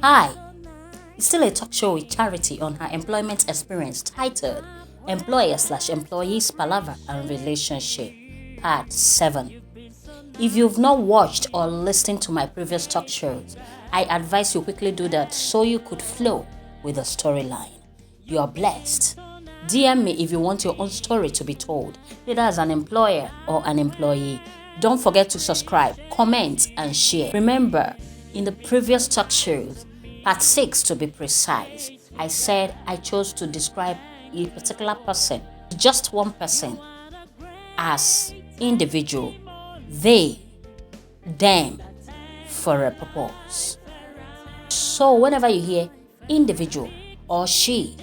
Hi, it's still a talk show with Charity on her employment experience titled Employer/Employees Palaver and Relationship, Part 7. If you've not watched or listened to my previous talk shows, I advise you quickly do that so you could flow with the storyline. You are blessed. DM me if you want your own story to be told, either as an employer or an employee. Don't forget to subscribe, comment, and share. Remember, in the previous talk shows, Part 6 to be precise, I said I chose to describe a particular person, just one person, as individual, they, them, for a purpose. So whenever you hear individual or she,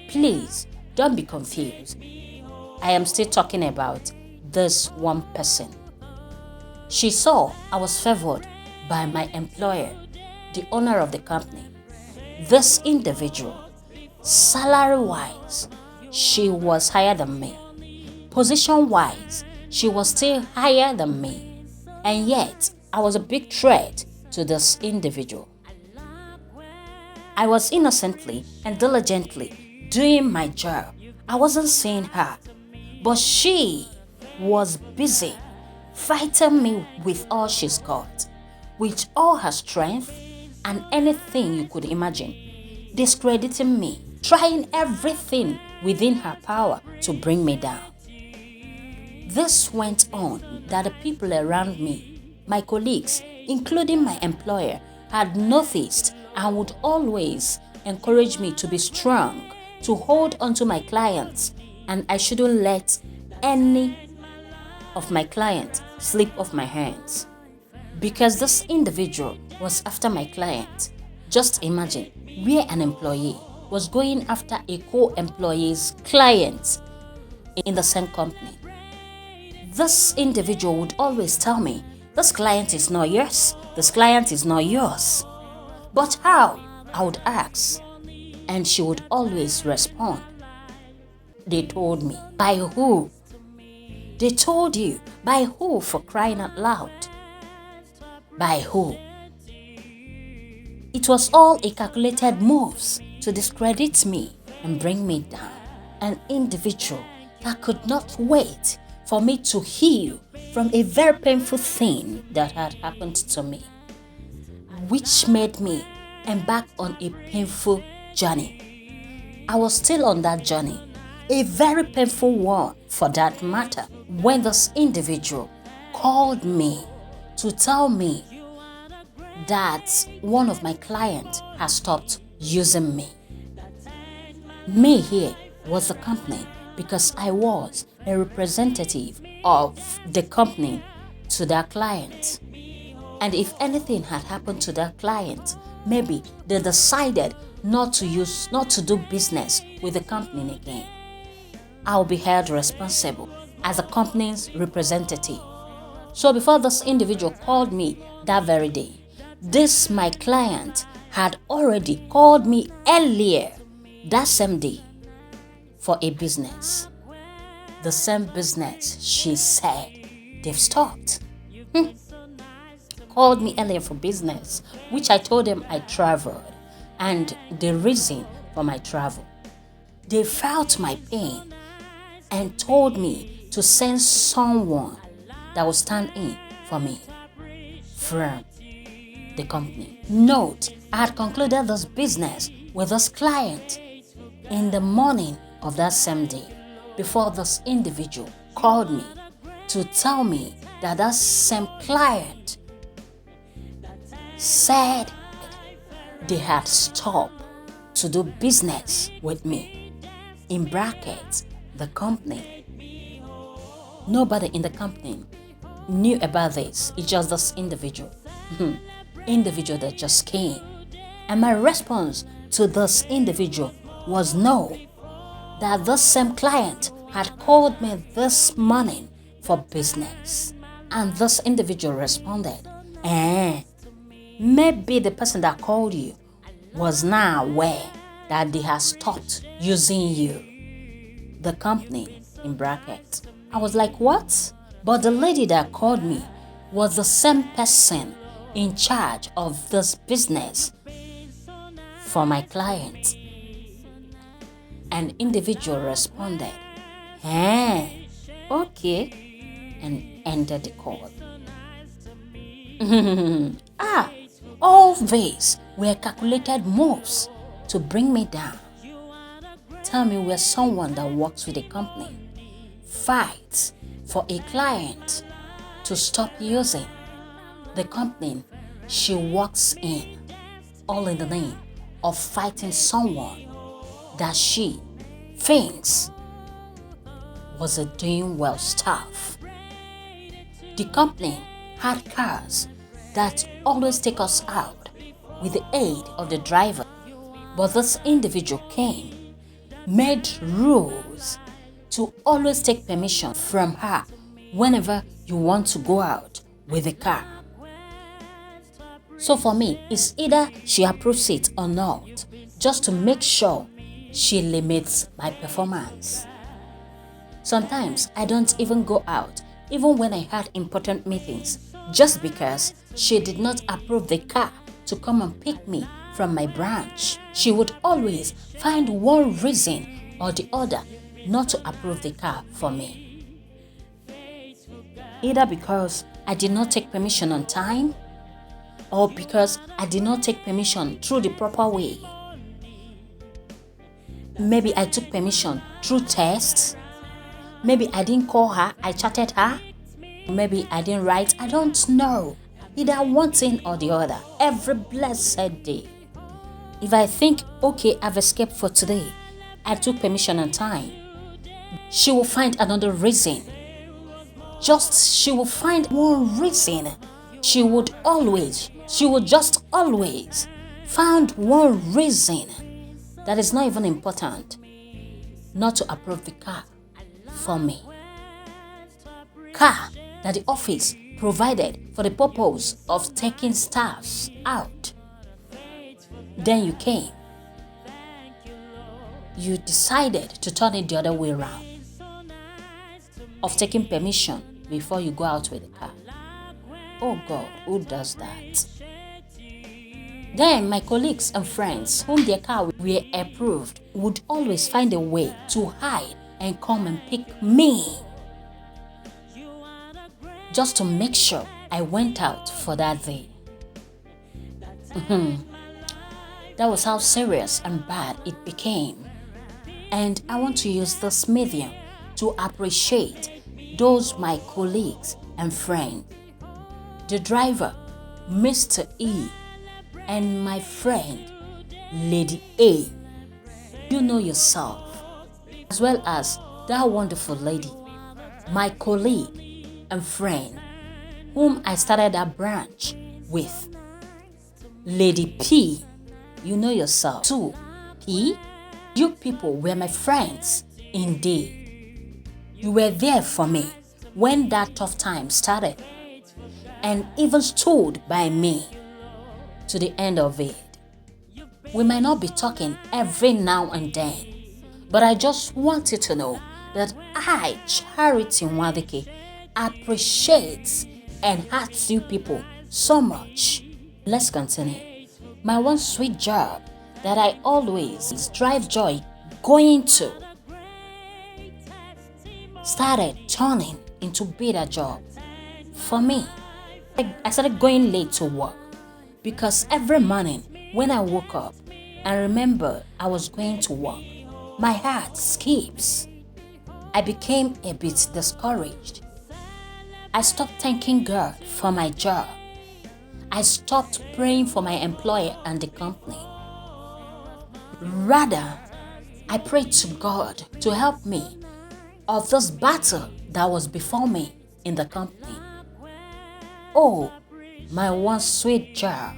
please don't be confused. I am still talking about this one person. She saw I was favored by my employer, the owner of the company. This individual, salary-wise, she was higher than me. Position-wise, she was still higher than me. And yet, I was a big threat to this individual. I was innocently and diligently doing my job. I wasn't seeing her, but she was busy fighting me with all she's got, with all her strength and anything you could imagine, discrediting me, trying everything within her power to bring me down. This went on that the people around me, my colleagues, including my employer, had noticed and would always encourage me to be strong, to hold on to my clients, and I shouldn't let any of my clients slip off my hands. Because this individual was after my client. Just imagine where an employee was going after a co-employee's client in the same company. This individual would always tell me, this client is not yours, this client is not yours. But how? I would ask, and she would always respond, they told me. By who? They told you. By who, for crying out loud? By who? It was all a calculated moves to discredit me and bring me down. An individual that could not wait for me to heal from a very painful thing that had happened to me, which made me embark on a painful journey. I was still on that journey, a very painful one for that matter, when this individual called me to tell me that one of my clients has stopped using me. Me here was the company because I was a representative of the company to that client. And if anything had happened to that client, maybe they decided not to do business with the company again, I'll be held responsible as a company's representative. So before this individual called me that very day, this my client had already called me earlier that same day for a business. The same business she said they've stopped. Called me earlier for business, which I told them I traveled and the reason for my travel. They felt my pain and told me to send someone that would stand in for me from the company. Note, I had concluded this business with this client in the morning of that same day before this individual called me to tell me that that same client said they had stopped to do business with me. In brackets, the company. Nobody in the company knew about this. It's just this individual. Individual that just came. And my response to this individual was no. That this same client had called me this morning for business. And this individual responded, maybe the person that called you was now aware that they had stopped using you. The company, in brackets. I was like, what? But the lady that called me was the same person in charge of this business for my client. An individual responded, okay, and ended the call. All these were calculated moves to bring me down. Tell me where someone that works with a company fights for a client to stop using the company she works in, all in the name of fighting someone that she thinks was a doing well staff. The company had cars that always take us out with the aid of the driver, but this individual came, made rules to always take permission from her whenever you want to go out with the car. So for me, it's either she approves it or not, just to make sure she limits my performance. Sometimes I don't even go out, even when I had important meetings, just because she did not approve the car to come and pick me from my branch. She would always find one reason or the other not to approve the car for me. Either because I did not take permission on time, or because I did not take permission through the proper way. Maybe I took permission through tests. Maybe I didn't call her, I chatted her. Maybe I didn't write, I don't know. Either one thing or the other, every blessed day. If I think, okay, I've escaped for today, I took permission on time, she will find another reason. She will find one reason. She would just always find one reason that is not even important not to approve the car for me. Car that the office provided for the purpose of taking staffs out. Then you came. You decided to turn it the other way around, of taking permission before you go out with the car. Oh God, who does that? Then my colleagues and friends whom their car were approved would always find a way to hide and come and pick me, just to make sure I went out for that day. That was how serious and bad it became. And I want to use this medium to appreciate those my colleagues and friends. The driver, Mr. E, and my friend, Lady A. You know yourself, as well as that wonderful lady, my colleague and friend, whom I started a branch with, Lady P. You know yourself too, P. You people were my friends indeed. You were there for me when that tough time started, and even stood by me to the end of it. We might not be talking every now and then, but I just want you to know that I, Charity Nwadike, appreciates and hearts you people so much. Let's continue. My one sweet job that I always drive joy going to started turning into bitter job for me. I started going late to work because every morning when I woke up and remember I was going to work, my heart skips. I became a bit discouraged. I stopped thanking God for my job. I stopped praying for my employer and the company. Rather, I prayed to God to help me of this battle that was before me in the company. Oh, my one sweet job,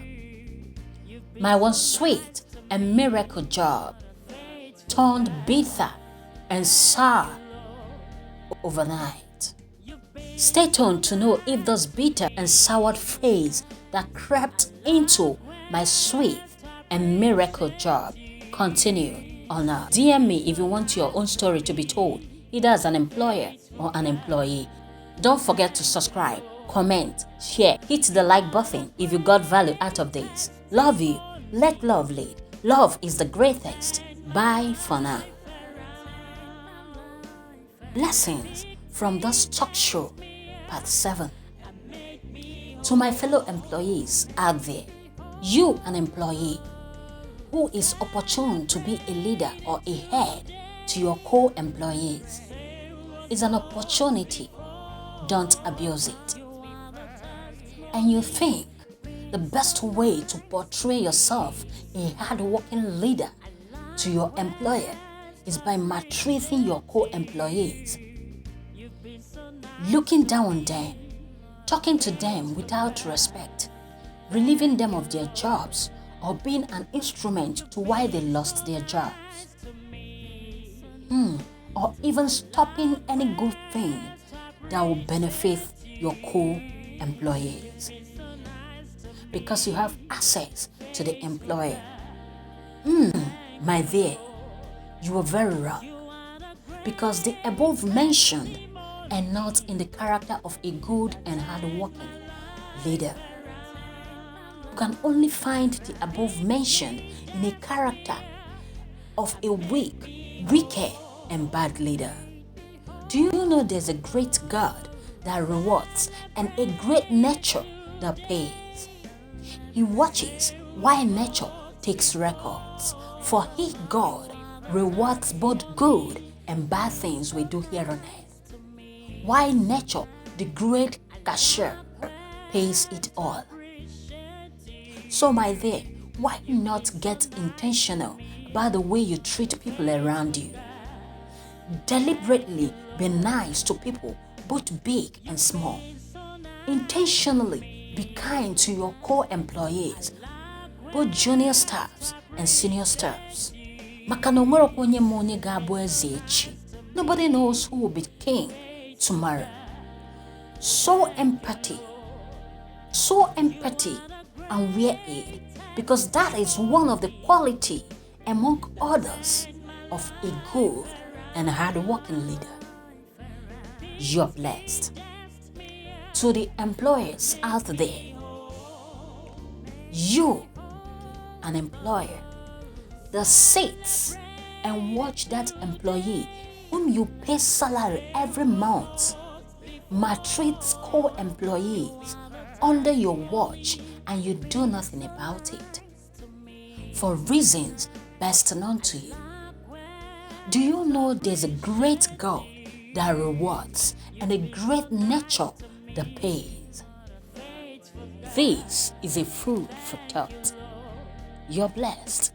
my one sweet and miracle job turned bitter and sour overnight. Stay tuned to know if this bitter and soured phase that crept into my sweet and miracle job continued or not. DM me if you want your own story to be told, either as an employer or an employee. Don't forget to subscribe, comment, share, hit the like button if you got value out of this. Love you. Let love lead. Love is the greatest. Bye for now. Blessings from this talk show, part 7. To my fellow employees out there, you an employee who is opportune to be a leader or a head to your co-employees, is an opportunity. Don't abuse it. And you think the best way to portray yourself a hard-working leader to your employer is by maltreating your co-employees, looking down on them, talking to them without respect, relieving them of their jobs, or being an instrument to why they lost their jobs. Or even stopping any good thing that will benefit your co-employees because you have access to the employer. My dear, you are very wrong, because the above mentioned are not in the character of a good and hard-working leader. You can only find the above mentioned in a character of a weak, wicked, and bad leader. Do you know there's a great God that rewards and a great nature that pays? He watches while nature takes records, for he, God, rewards both good and bad things we do here on earth. Why nature, the great cashier, pays it all. So my dear, why not get intentional about the way you treat people around you? Deliberately be nice to people, both big and small. Intentionally be kind to your co-employees, both junior staffs and senior staffs. Nobody knows who will be king tomorrow. Show empathy and wear it, because that is one of the quality among others of a good and hard-working leader. You're blessed. To the employers out there, you, an employer, that sits and watch that employee whom you pay salary every month maltreats co-employees under your watch, and you do nothing about it for reasons best known to you. Do you know there's a great God that rewards and a great nature that pays? This is a food for thought. You're blessed.